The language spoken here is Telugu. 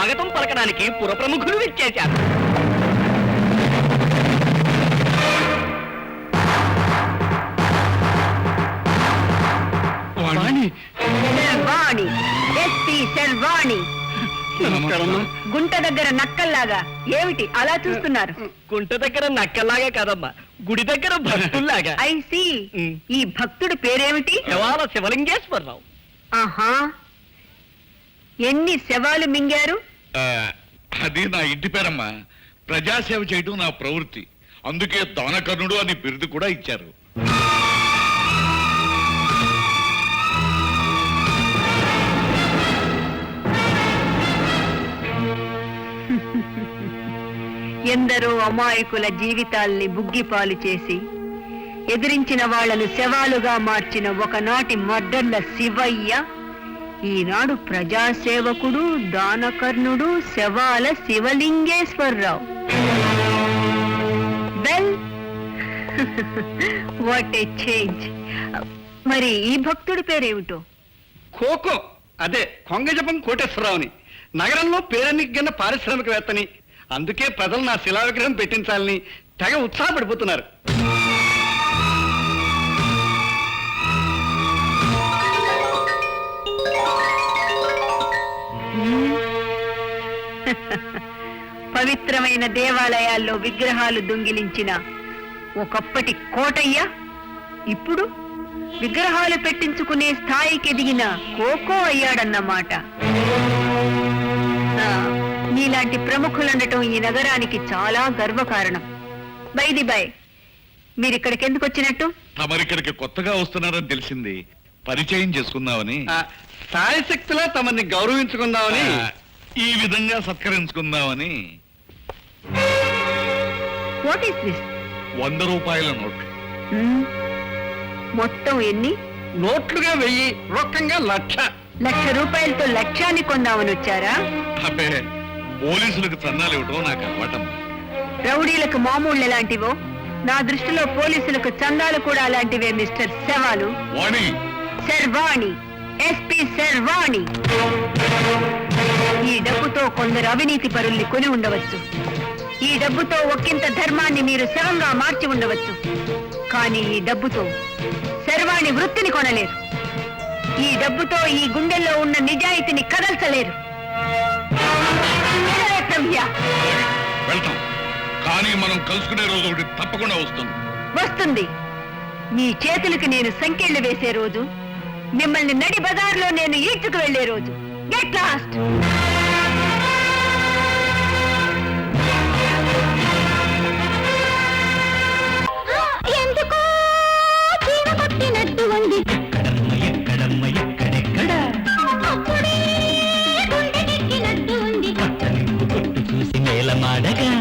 స్వాగతం పలకడానికి పురప్రముఖులు విచ్చేశారు. శర్వాణి, ఎస్పీ శర్వాణి. గుంట దగ్గర నక్కల్లాగా ఏమిటి అలా చూస్తున్నారు? గుంట దగ్గర నక్కల్లాగా కాదమ్మా, గుడి దగ్గర భక్తుల్లాగా. ఐసి, ఈ భక్తుడి పేరేమిటి? శవాల శివలింగేశ్వరరావు. ఆహా, ఎన్ని శవాలు మింగారు? అది నా ఇంటి పేరమ్మా. ప్రజాసేవ చేయడం నా ప్రవృత్తి. అందుకే దానకర్ణుడు అని బిరుదు కూడా ఇచ్చారు. ఎందరో అమాయకుల జీవితాల్ని బుగ్గిపాలు చేసి ఎదిరించిన వాళ్లను శవాలుగా మార్చిన ఒకనాటి మర్డర్ల శివయ్య ఈనాడు ప్రజాసేవకుడు, దానకర్ణుడు, శవాల Sivalingeswararao. Well, what a change. మరి ఈ భక్తుడి పేరేమిటో? ఖోఖో, అదే కొంగజపం కోటేశ్వరరావుని. నగరంలో పేరెన్నికన్న పారిశ్రామికవేత్తని. అందుకే ప్రజలు నా శిలా విగ్రహం పెట్టించాలని తెగ ఉత్సాహపడిపోతున్నారు. పవిత్రమైన దేవాలయాల్లో విగ్రహాలు దొంగిలించిన ఒకప్పటి కోటయ్య ఇప్పుడు విగ్రహాలు పెట్టించుకునే స్థాయికి ఎదిగిన కోకో అయ్యాడన్నమాట. నీలాంటి ప్రముఖులుండటం ఈ నగరానికి చాలా గర్వకారణం. బైది బై, మీరిక్కడికి ఎందుకు వచ్చినట్టు? తమరిక్కడికి కొత్తగా వస్తున్నారని తెలిసింది, పరిచయం చేసుకుందామని. సాయశక్తిలో తమని గౌరవించుకుందామని, ఈ విధంగా సత్కరించుకుందామని. What is this? 100 రూపాయల నోట్. మొత్తం ఎన్ని? నోట్లుగా 1000, రొక్కంగా 1,00,000. 1,00,000 రూపాయలతో లక్ష్యాన్ని కొందామని వచ్చారా? అబ్బే, పోలీసులకు చందాలు ఇవ్వటం నాకు అలవాటం. రౌడీలకు మామూళ్ళు ఎలాంటివో నా దృష్టిలో పోలీసులకు చందాలు కూడా అలాంటివే మిస్టర్ శవాలు. వాణి, శర్వాణి, ఎస్పీ శర్వాణి. ఈ డబ్బుతో కొందరు అవినీతి పరుల్ని కొని ఉండవచ్చు. ఈ డబ్బుతో ఒక్కింత ధర్మాన్ని మీరు శవంగా మార్చి ఉండవచ్చు. కానీ ఈ డబ్బుతో శర్వాణి వృత్తిని కొనలేరు. ఈ డబ్బుతో ఈ గుండెల్లో ఉన్న నిజాయితీని కదల్చలేరు. వెళ్తాం, కానీ మనం కలుసుకునే రోజు ఒకటి తప్పకుండా వస్తుంది. వస్తుంది. మీ చేతులకి నేను సంకెళ్లు వేసే రోజు, మిమ్మల్ని నడి బజార్లో నేను ఈడ్చుకు వెళ్లే రోజు. Get lost. చూసి మేళమాడగా